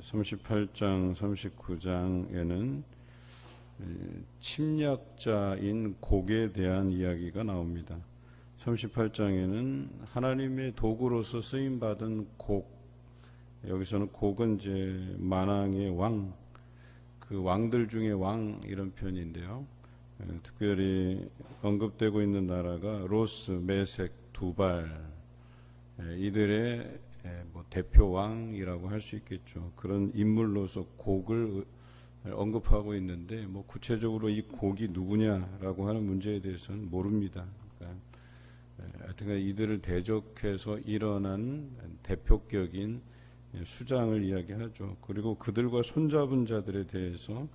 38장, 39장에는 침략자인 곡에 대한 이야기가 나옵니다. 38장에는 하나님의 도구로서 쓰임받은 곡, 여기서는 곡은 이제 만왕의 왕, 그 왕들 중에 왕 이런 표현인데요. 특별히 언급되고 있는 나라가 로스, 메색, 두발, 이들의 대표 왕이라고 할 수 있겠죠. 그런 인물로서 곡을 언급하고 있는데 구체적으로 이 곡이 누구냐라고 하는 문제에 대해서는 모릅니다. 그러니까 하여튼 이들을 대적해서 일어난 대표격인 수장을 이야기하죠. 그리고 그들과 손잡은 자들에 대해서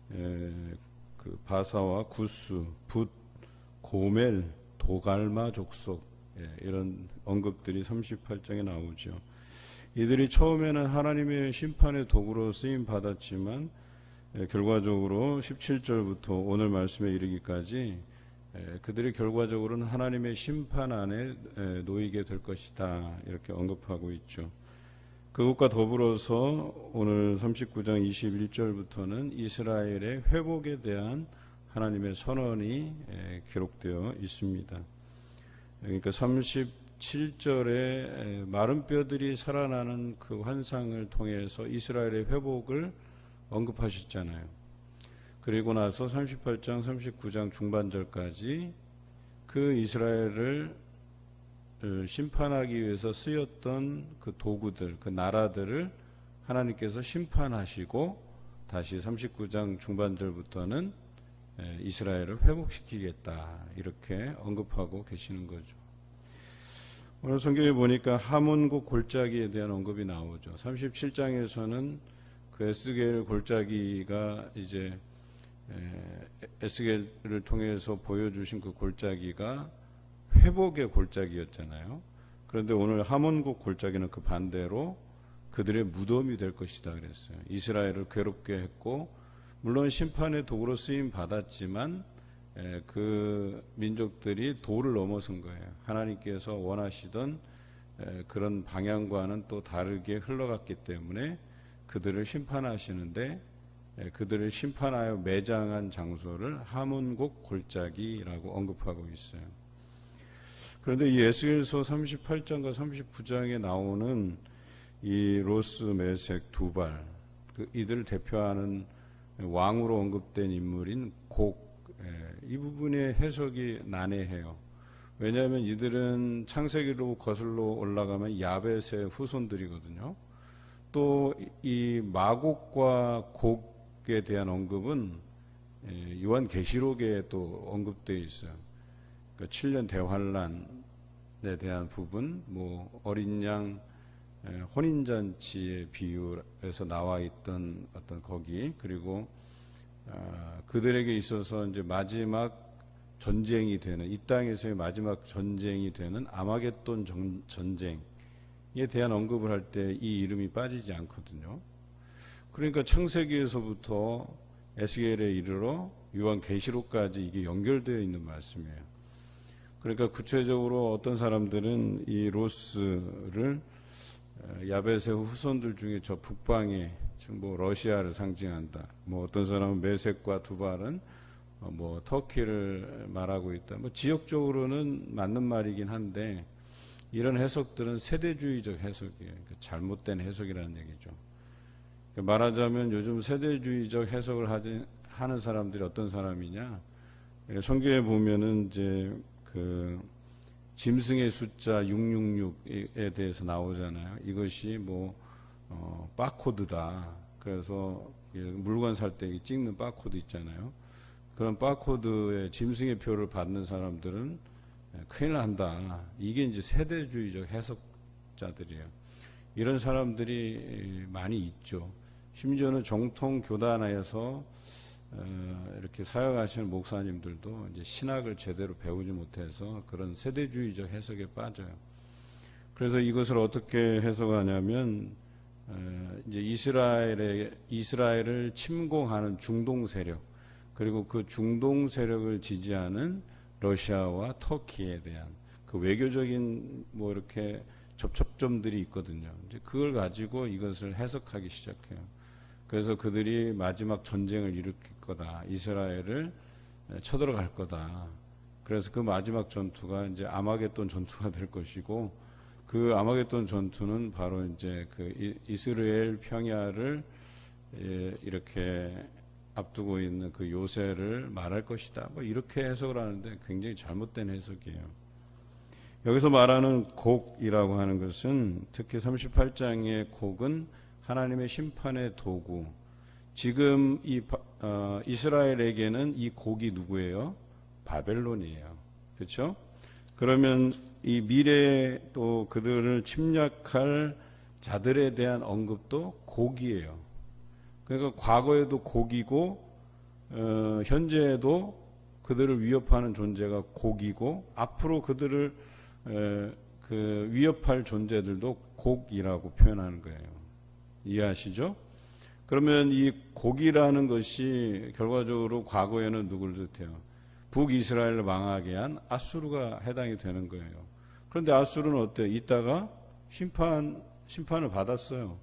그 바사와 구스, 붓, 고멜, 도갈마 족속 이런 언급들이 38장에 나오죠. 이들이 처음에는 하나님의 심판의 도구로 쓰임 받았지만 결과적으로 17절부터 오늘 말씀에 이르기까지 그들이 결과적으로는 하나님의 심판 안에 놓이게 될 것이다 이렇게 언급하고 있죠. 그것과 더불어서 오늘 39장 21절부터는 이스라엘의 회복에 대한 하나님의 선언이 기록되어 있습니다. 그러니까 37절에 마른 뼈들이 살아나는 그 환상을 통해서 이스라엘의 회복을 언급하셨잖아요. 그리고 나서 38장, 39장 중반절까지 그 이스라엘을 심판하기 위해서 쓰였던 그 도구들, 그 나라들을 하나님께서 심판하시고 다시 39장 중반절부터는 이스라엘을 회복시키겠다 이렇게 언급하고 계시는 거죠. 오늘 성경에 보니까 하몬국 골짜기에 대한 언급이 나오죠. 37장에서는 그 에스겔 골짜기가 이제 에스겔을 통해서 보여주신 그 골짜기가 회복의 골짜기였잖아요. 그런데 오늘 하몬국 골짜기는 그 반대로 그들의 무덤이 될 것이다 그랬어요. 이스라엘을 괴롭게 했고 물론 심판의 도구로 쓰임 받았지만 그 민족들이 도를 넘어선 거예요. 하나님께서 원하시던 그런 방향과는 또 다르게 흘러갔기 때문에 그들을 심판하시는데 그들을 심판하여 매장한 장소를 하몬국 골짜기라고 언급하고 있어요. 그런데 이 에스겔서 38장과 39장에 나오는 이 로스, 메색, 두발, 이들을 대표하는 왕으로 언급된 인물인 곡, 이 부분의 해석이 난해해요. 왜냐하면 이들은 창세기로 거슬러 올라가면 야벳의 후손들이거든요. 또 이 마곡과 곡에 대한 언급은 요한계시록에 또 언급되어 있어요. 그러니까 7년 대환란에 대한 부분, 어린 양 혼인잔치의 비유에서 나와 있던 어떤 거기, 그리고 그들에게 있어서 이제 마지막 전쟁이 되는, 이 땅에서의 마지막 전쟁이 되는 아마겟돈 전쟁에 대한 언급을 할 때 이 이름이 빠지지 않거든요. 그러니까 창세기에서부터 에스겔에 이르러 요한계시록까지 이게 연결되어 있는 말씀이에요. 그러니까 구체적으로 어떤 사람들은 이 로스를 야벳의 후손들 중에 저 북방에 러시아를 상징한다. 어떤 사람은 메색과 두발은 터키를 말하고 있다. 지역적으로는 맞는 말이긴 한데 이런 해석들은 세대주의적 해석이에요. 그러니까 잘못된 해석이라는 얘기죠. 말하자면 요즘 세대주의적 해석을 하는 사람들이 어떤 사람이냐? 성경에 보면은 이제 그 짐승의 숫자 666에 대해서 나오잖아요. 이것이 바코드다. 그래서 물건 살 때 찍는 바코드 있잖아요. 그런 바코드에 짐승의 표를 받는 사람들은 큰일 난다. 이게 이제 세대주의적 해석자들이에요. 이런 사람들이 많이 있죠. 심지어는 정통 교단에서 이렇게 사역하시는 목사님들도 이제 신학을 제대로 배우지 못해서 그런 세대주의적 해석에 빠져요. 그래서 이것을 어떻게 해석하냐면 이제 이스라엘을 침공하는 중동 세력, 그리고 그 중동 세력을 지지하는 러시아와 터키에 대한 그 외교적인 이렇게 접촉점들이 있거든요. 이제 그걸 가지고 이것을 해석하기 시작해요. 그래서 그들이 마지막 전쟁을 일으킬 거다. 이스라엘을 쳐들어갈 거다. 그래서 그 마지막 전투가 이제 아마겟돈 전투가 될 것이고, 그 아마겟돈 전투는 바로 이제 그 이스라엘 평야를 이렇게 앞두고 있는 그 요새를 말할 것이다. 뭐 이렇게 해석을 하는데 굉장히 잘못된 해석이에요. 여기서 말하는 곡이라고 하는 것은 특히 38장의 곡은 하나님의 심판의 도구. 지금 이스라엘에게는 이 곡이 누구예요? 바벨론이에요. 그렇죠? 그러면 이 미래에 또 그들을 침략할 자들에 대한 언급도 곡이에요. 그러니까 과거에도 곡이고 현재에도 그들을 위협하는 존재가 곡이고 앞으로 그들을 그 위협할 존재들도 곡이라고 표현하는 거예요. 이해하시죠? 그러면 이 곡이라는 것이 결과적으로 과거에는 누구를 뜻해요? 북이스라엘을 망하게 한 아수르가 해당이 되는 거예요. 그런데 아수르는 어때요? 이따가 심판을 받았어요.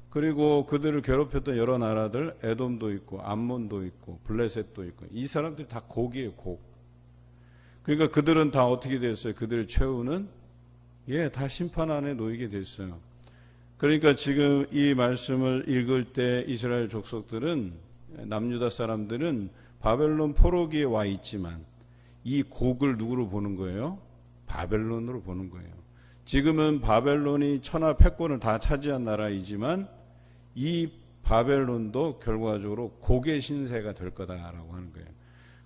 그리고 그들을 괴롭혔던 여러 나라들, 에돔도 있고 암몬도 있고 블레셋도 있고, 이 사람들이 다 곡이에요. 곡. 그러니까 그들은 다 어떻게 됐어요? 그들의 최후는 다 심판 안에 놓이게 됐어요. 그러니까 지금 이 말씀을 읽을 때 이스라엘 족속들은, 남유다 사람들은 바벨론 포로기에 와 있지만 이 곡을 누구로 보는 거예요? 바벨론으로 보는 거예요. 지금은 바벨론이 천하 패권을 다 차지한 나라이지만 이 바벨론도 결과적으로 곡의 신세가 될 거다라고 하는 거예요.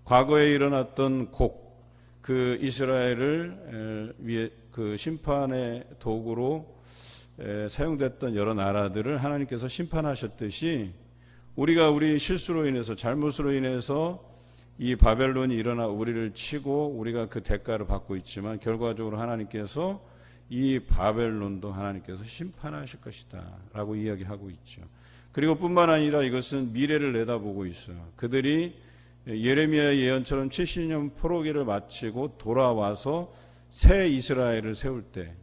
과거에 일어났던 곡, 그 이스라엘을 위해 그 심판의 도구로 사용됐던 여러 나라들을 하나님께서 심판하셨듯이, 우리가 우리 실수로 인해서, 잘못으로 인해서 이 바벨론이 일어나 우리를 치고 우리가 그 대가를 받고 있지만 결과적으로 하나님께서 이 바벨론도 하나님께서 심판하실 것이다 라고 이야기하고 있죠. 그리고 뿐만 아니라 이것은 미래를 내다보고 있어요. 그들이 예레미야 예언처럼 70년 포로기를 마치고 돌아와서 새 이스라엘을 세울 때,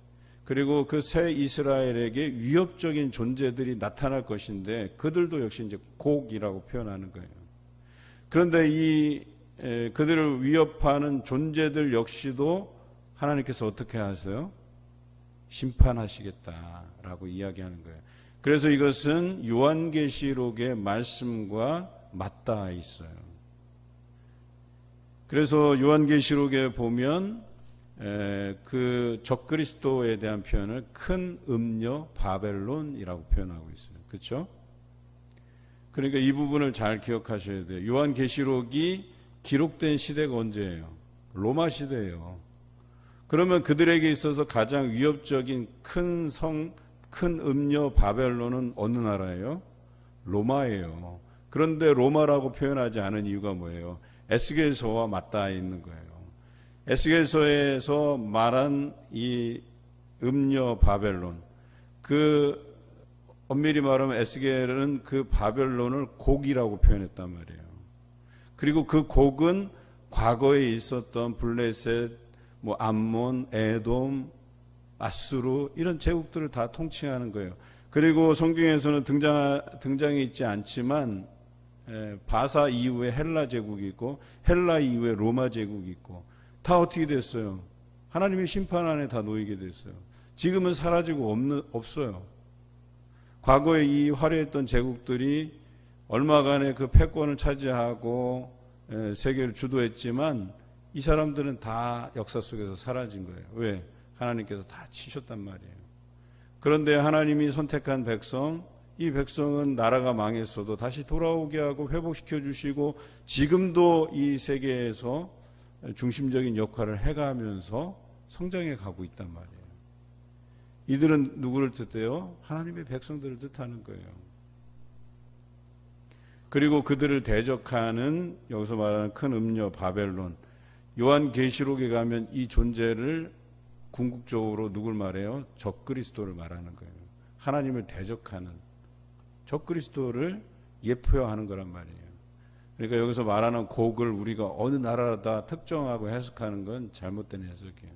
그리고 그 새 이스라엘에게 위협적인 존재들이 나타날 것인데 그들도 역시 이제 곡이라고 표현하는 거예요. 그런데 이 그들을 위협하는 존재들 역시도 하나님께서 어떻게 하세요? 심판하시겠다라고 이야기하는 거예요. 그래서 이것은 요한계시록의 말씀과 맞닿아 있어요. 그래서 요한계시록에 보면 그 적그리스도에 대한 표현을 큰 음녀 바벨론이라고 표현하고 있어요. 그렇죠? 그러니까 이 부분을 잘 기억하셔야 돼요. 요한계시록이 기록된 시대가 언제예요? 로마 시대예요. 그러면 그들에게 있어서 가장 위협적인 큰 성, 큰 음녀 바벨론은 어느 나라예요? 로마예요. 그런데 로마라고 표현하지 않은 이유가 뭐예요? 에스겔서와 맞닿아 있는 거예요. 에스겔서에서 말한 이 음녀 바벨론, 그 엄밀히 말하면 에스겔은 그 바벨론을 곡이라고 표현했단 말이에요. 그리고 그 곡은 과거에 있었던 블레셋, 뭐 암몬, 에돔, 아수르 이런 제국들을 다 통칭하는 거예요. 그리고 성경에서는 등장해 있지 않지만 바사 이후에 헬라 제국이 있고 헬라 이후에 로마 제국이 있고 다 어떻게 됐어요? 하나님의 심판 안에 다 놓이게 됐어요. 지금은 사라지고 없어요. 과거에 이 화려했던 제국들이 얼마간의 그 패권을 차지하고 세계를 주도했지만 이 사람들은 다 역사 속에서 사라진 거예요. 왜? 하나님께서 다 치셨단 말이에요. 그런데 하나님이 선택한 백성, 이 백성은 나라가 망했어도 다시 돌아오게 하고 회복시켜 주시고 지금도 이 세계에서 중심적인 역할을 해가면서 성장해 가고 있단 말이에요. 이들은 누구를 뜻해요? 하나님의 백성들을 뜻하는 거예요. 그리고 그들을 대적하는, 여기서 말하는 큰 음녀 바벨론, 요한계시록에 가면 이 존재를 궁극적으로 누굴 말해요? 적그리스도를 말하는 거예요. 하나님을 대적하는 적그리스도를 예표하는 거란 말이에요. 그러니까 여기서 말하는 곡을 우리가 어느 나라다 특정하고 해석하는 건 잘못된 해석이에요.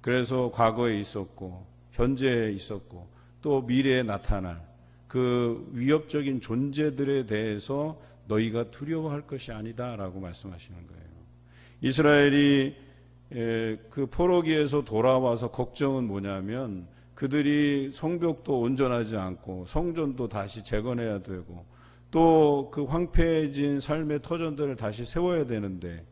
그래서 과거에 있었고 현재에 있었고 또 미래에 나타날 그 위협적인 존재들에 대해서 너희가 두려워할 것이 아니다라고 말씀하시는 거예요. 이스라엘이 그 포로기에서 돌아와서 걱정은 뭐냐면 그들이 성벽도 온전하지 않고 성전도 다시 재건해야 되고 또 그 황폐해진 삶의 터전들을 다시 세워야 되는데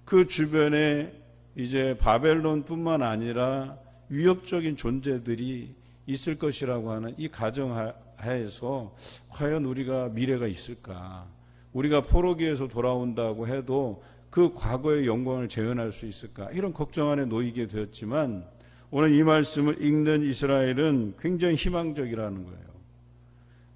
그 주변에 이제 바벨론뿐만 아니라 위협적인 존재들이 있을 것이라고 하는 이 가정하에서 과연 우리가 미래가 있을까? 우리가 포로기에서 돌아온다고 해도 그 과거의 영광을 재현할 수 있을까? 이런 걱정 안에 놓이게 되었지만 오늘 이 말씀을 읽는 이스라엘은 굉장히 희망적이라는 거예요.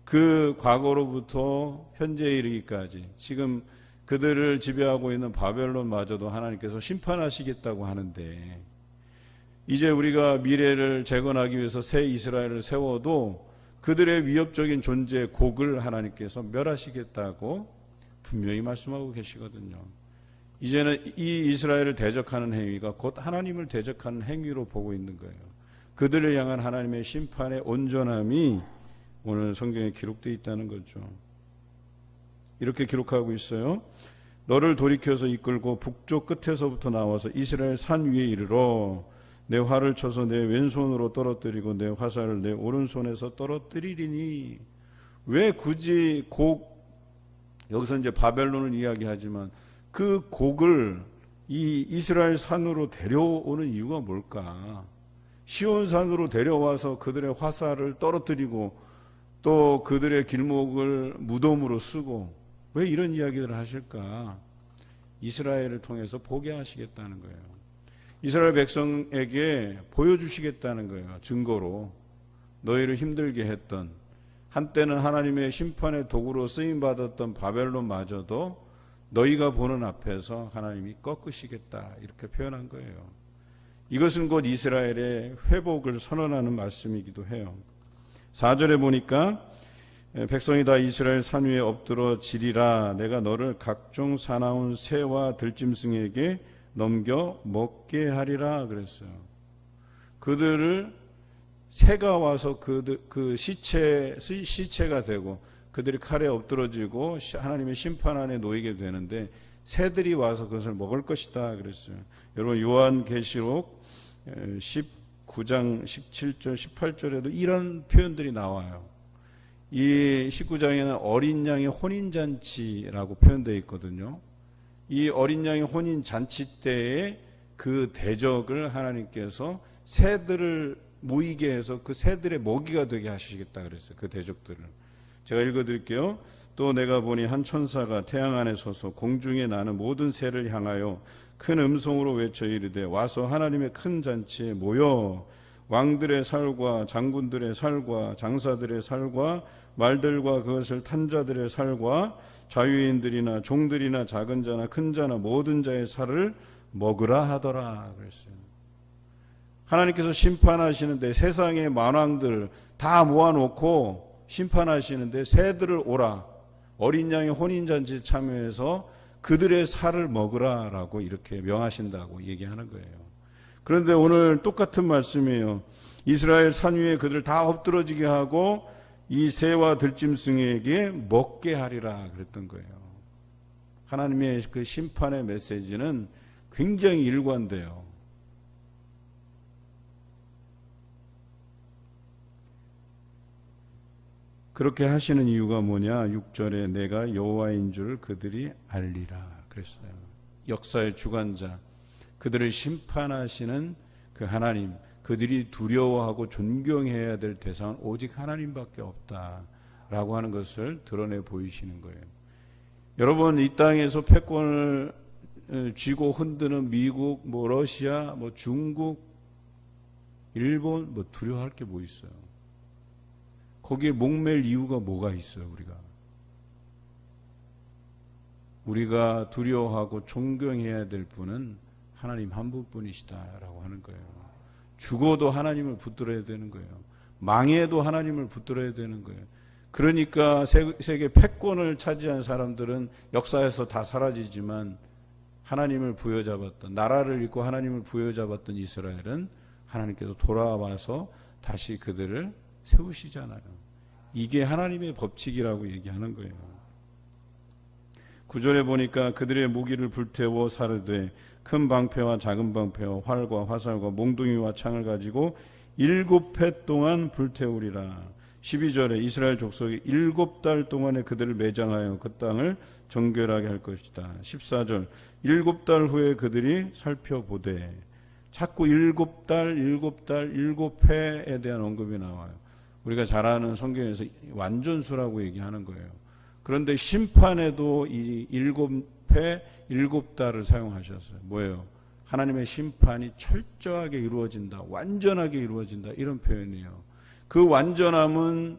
그 과거로부터 현재에 이르기까지 지금 그들을 지배하고 있는 바벨론마저도 하나님께서 심판하시겠다고 하는데 이제 우리가 미래를 재건하기 위해서 새 이스라엘을 세워도 그들의 위협적인 존재 곡을 하나님께서 멸하시겠다고 분명히 말씀하고 계시거든요. 이제는 이 이스라엘을 대적하는 행위가 곧 하나님을 대적하는 행위로 보고 있는 거예요. 그들을 향한 하나님의 심판의 온전함이 오늘 성경에 기록되어 있다는 거죠. 이렇게 기록하고 있어요. 너를 돌이켜서 이끌고 북쪽 끝에서부터 나와서 이스라엘 산 위에 이르러 내 활을 쳐서 내 왼손으로 떨어뜨리고 내 화살을 내 오른손에서 떨어뜨리리니. 왜 굳이 여기서 이제 바벨론을 이야기하지만 그 곡을 이 이스라엘 산으로 데려오는 이유가 뭘까? 시온산으로 데려와서 그들의 화살을 떨어뜨리고 또 그들의 길목을 무덤으로 쓰고 왜 이런 이야기들을 하실까? 이스라엘을 통해서 보게 하시겠다는 거예요. 이스라엘 백성에게 보여주시겠다는 거예요. 증거로 너희를 힘들게 했던 한때는 하나님의 심판의 도구로 쓰임받았던 바벨론마저도 너희가 보는 앞에서 하나님이 꺾으시겠다 이렇게 표현한 거예요. 이것은 곧 이스라엘의 회복을 선언하는 말씀이기도 해요. 4절에 보니까 백성이 다 이스라엘 산 위에 엎드러 지리라. 내가 너를 각종 사나운 새와 들짐승에게 넘겨 먹게 하리라 그랬어요. 그들을 새가 와서 그 시체가 되고 그들이 칼에 엎드러지고 하나님의 심판 안에 놓이게 되는데 새들이 와서 그것을 먹을 것이다 그랬어요. 여러분 요한계시록 19장 17절 18절에도 이런 표현들이 나와요. 이 19장에는 어린 양의 혼인잔치라고 표현되어 있거든요. 이 어린 양의 혼인잔치 때에 그 대적을 하나님께서 새들을 모이게 해서 그 새들의 먹이가 되게 하시겠다 그랬어요. 그 대적들을. 제가 읽어드릴게요. 또 내가 보니 한 천사가 태양 안에 서서 공중에 나는 모든 새를 향하여 큰 음성으로 외쳐 이르되 와서 하나님의 큰 잔치에 모여 왕들의 살과 장군들의 살과 장사들의 살과 말들과 그것을 탄 자들의 살과 자유인들이나 종들이나 작은 자나 큰 자나 모든 자의 살을 먹으라 하더라 그랬어요. 하나님께서 심판하시는데 세상의 만왕들 다 모아놓고 심판하시는데 새들을 오라. 어린 양의 혼인잔치에 참여해서 그들의 살을 먹으라라고 이렇게 명하신다고 얘기하는 거예요. 그런데 오늘 똑같은 말씀이에요. 이스라엘 산 위에 그들을 다 엎드러지게 하고 이 새와 들짐승에게 먹게 하리라 그랬던 거예요. 하나님의 그 심판의 메시지는 굉장히 일관돼요. 그렇게 하시는 이유가 뭐냐? 6절에 내가 여호와인 줄 그들이 알리라 그랬어요. 역사의 주관자, 그들을 심판하시는 그 하나님, 그들이 두려워하고 존경해야 될 대상은 오직 하나님밖에 없다라고 하는 것을 드러내 보이시는 거예요. 여러분, 이 땅에서 패권을 쥐고 흔드는 미국, 러시아, 중국, 일본 두려워할 게 뭐 있어요? 거기에 목맬 이유가 뭐가 있어요? 우리가 두려워하고 존경해야 될 분은 하나님 한 분뿐이시다라고 하는 거예요. 죽어도 하나님을 붙들어야 되는 거예요. 망해도 하나님을 붙들어야 되는 거예요. 그러니까 세계 패권을 차지한 사람들은 역사에서 다 사라지지만 하나님을 부여잡았던, 나라를 잃고 하나님을 부여잡았던 이스라엘은 하나님께서 돌아와서 다시 그들을 세우시잖아요. 이게 하나님의 법칙이라고 얘기하는 거예요. 9절에 보니까 그들의 무기를 불태워 사르되 큰 방패와 작은 방패와 활과 화살과 몽둥이와 창을 가지고 7해 동안 불태우리라. 12절에 이스라엘 족속이 7달 동안에 그들을 매장하여 그 땅을 정결하게 할 것이다. 14절 7달 후에 그들이 살펴보되, 자꾸 7달, 7회에 대한 언급이 나와요. 우리가 잘 아는 성경에서 완전수라고 얘기하는 거예요. 그런데 심판에도 이 7회, 7달을 사용하셨어요. 뭐예요? 하나님의 심판이 철저하게 이루어진다, 완전하게 이루어진다, 이런 표현이에요. 그 완전함은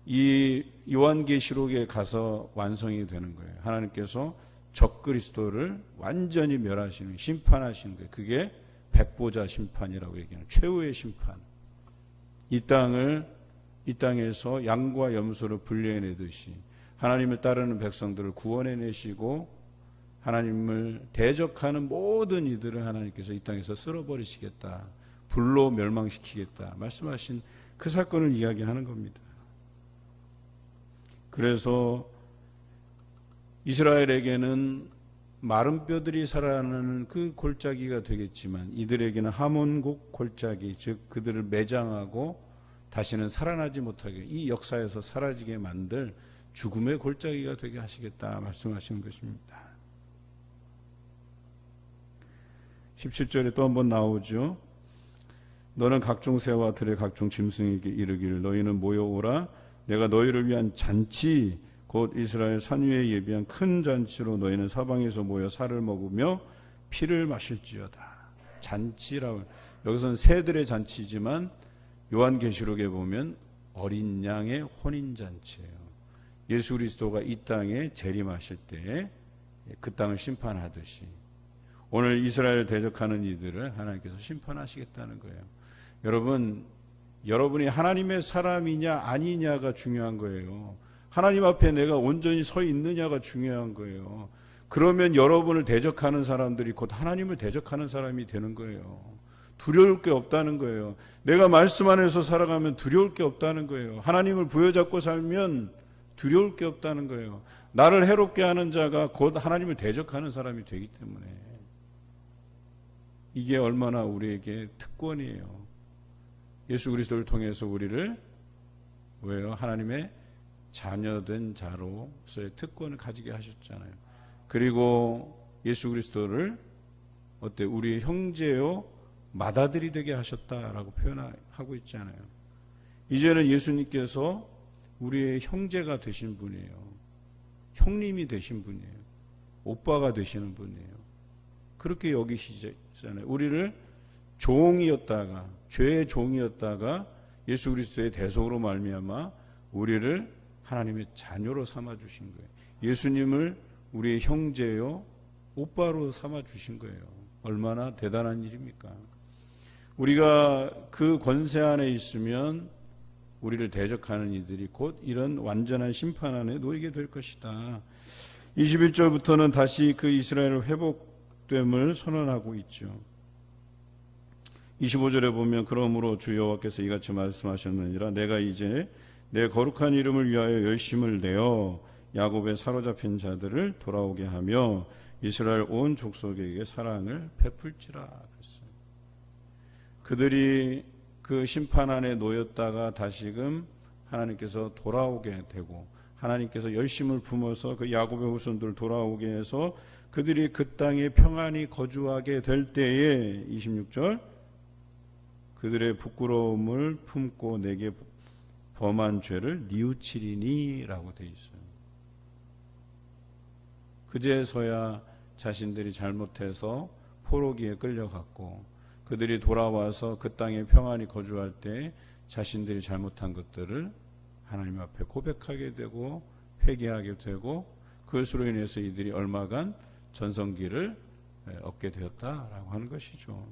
이 요한계시록에 가서 완성이 되는 거예요. 하나님께서 적그리스도를 완전히 멸하시는, 심판하시는 거예요. 그게 백보자 심판이라고 얘기하는 최후의 심판. 이 땅에서 양과 염소를 분리해내듯이 하나님을 따르는 백성들을 구원해내시고 하나님을 대적하는 모든 이들을 하나님께서 이 땅에서 쓸어버리시겠다, 불로 멸망시키겠다 말씀하신 그 사건을 이야기하는 겁니다. 그래서 이스라엘에게는 마른 뼈들이 살아나는 그 골짜기가 되겠지만 이들에게는 하몬국 골짜기, 즉 그들을 매장하고 다시는 살아나지 못하게, 이 역사에서 사라지게 만들 죽음의 골짜기가 되게 하시겠다 말씀하시는 것입니다. 17절에 또 한번 나오죠. 너는 각종 새와 들의 각종 짐승에게 이르기를 너희는 모여오라. 내가 너희를 위한 잔치, 곧 이스라엘 산 위에 예비한 큰 잔치로 너희는 사방에서 모여 살을 먹으며 피를 마실지어다. 잔치라고, 여기서는 새들의 잔치지만 요한계시록에 보면 어린 양의 혼인잔치예요. 예수 그리스도가 이 땅에 재림하실 때 그 땅을 심판하듯이 오늘 이스라엘 대적하는 이들을 하나님께서 심판하시겠다는 거예요. 여러분, 여러분이 하나님의 사람이냐 아니냐가 중요한 거예요. 하나님 앞에 내가 온전히 서 있느냐가 중요한 거예요. 그러면 여러분을 대적하는 사람들이 곧 하나님을 대적하는 사람이 되는 거예요. 두려울 게 없다는 거예요. 내가 말씀 안에서 살아가면 두려울 게 없다는 거예요. 하나님을 부여잡고 살면 두려울 게 없다는 거예요. 나를 해롭게 하는 자가 곧 하나님을 대적하는 사람이 되기 때문에 이게 얼마나 우리에게 특권이에요. 예수 그리스도를 통해서 우리를 왜요? 하나님의 자녀된 자로서의 특권을 가지게 하셨잖아요. 그리고 예수 그리스도를 우리의 형제요 맏아들이 되게 하셨다라고 표현하고 있잖아요. 이제는 예수님께서 우리의 형제가 되신 분이에요. 형님이 되신 분이에요. 오빠가 되시는 분이에요. 그렇게 여기시잖아요. 우리를 종이었다가, 죄의 종이었다가 예수 그리스도의 대속으로 말미암아 우리를 하나님의 자녀로 삼아 주신 거예요. 예수님을 우리의 형제요 오빠로 삼아 주신 거예요. 얼마나 대단한 일입니까? 우리가 그 권세 안에 있으면 우리를 대적하는 이들이 곧 이런 완전한 심판 안에 놓이게 될 것이다. 21절부터는 다시 그 이스라엘 회복됨을 선언하고 있죠. 25절에 보면 그러므로 주 여호와께서 이같이 말씀하셨느니라 내가 이제 내 거룩한 이름을 위하여 열심을 내어 야곱의 사로잡힌 자들을 돌아오게 하며 이스라엘 온 족속에게 사랑을 베풀지라 그랬어요. 그들이 그 심판 안에 놓였다가 다시금 하나님께서 돌아오게 되고 하나님께서 열심을 품어서 그 야곱의 후손들 돌아오게 해서 그들이 그 땅에 평안히 거주하게 될 때에 26절 그들의 부끄러움을 품고 내게 범한 죄를 뉘우치리니 라고 되어 있어요. 그제서야 자신들이 잘못해서 포로기에 끌려갔고 그들이 돌아와서 그 땅에 평안히 거주할 때 자신들이 잘못한 것들을 하나님 앞에 고백하게 되고 회개하게 되고 그것으로 인해서 이들이 얼마간 전성기를 얻게 되었다라고 하는 것이죠.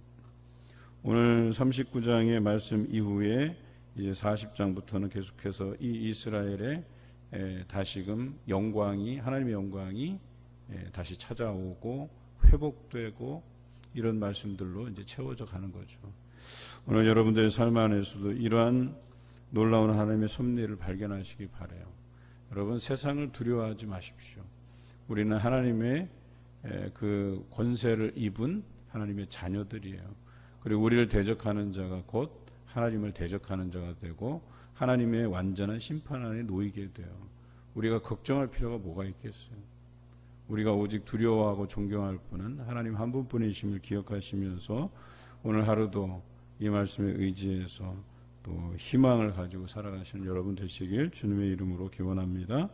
오늘 39장의 말씀 이후에 이제 40장부터는 계속해서 이 이스라엘의 다시금 영광이, 하나님의 영광이 다시 찾아오고 회복되고 이런 말씀들로 이제 채워져 가는 거죠. 오늘 여러분들의 삶 안에서도 이러한 놀라운 하나님의 섭리를 발견하시기 바라요. 여러분, 세상을 두려워하지 마십시오. 우리는 하나님의 그 권세를 입은 하나님의 자녀들이에요. 그리고 우리를 대적하는 자가 곧 하나님을 대적하는 자가 되고 하나님의 완전한 심판 안에 놓이게 돼요. 우리가 걱정할 필요가 뭐가 있겠어요? 우리가 오직 두려워하고 존경할 분은 하나님 한 분뿐이심을 기억하시면서 오늘 하루도 이 말씀에 의지해서 또 희망을 가지고 살아가시는 여러분 되시길 주님의 이름으로 기원합니다.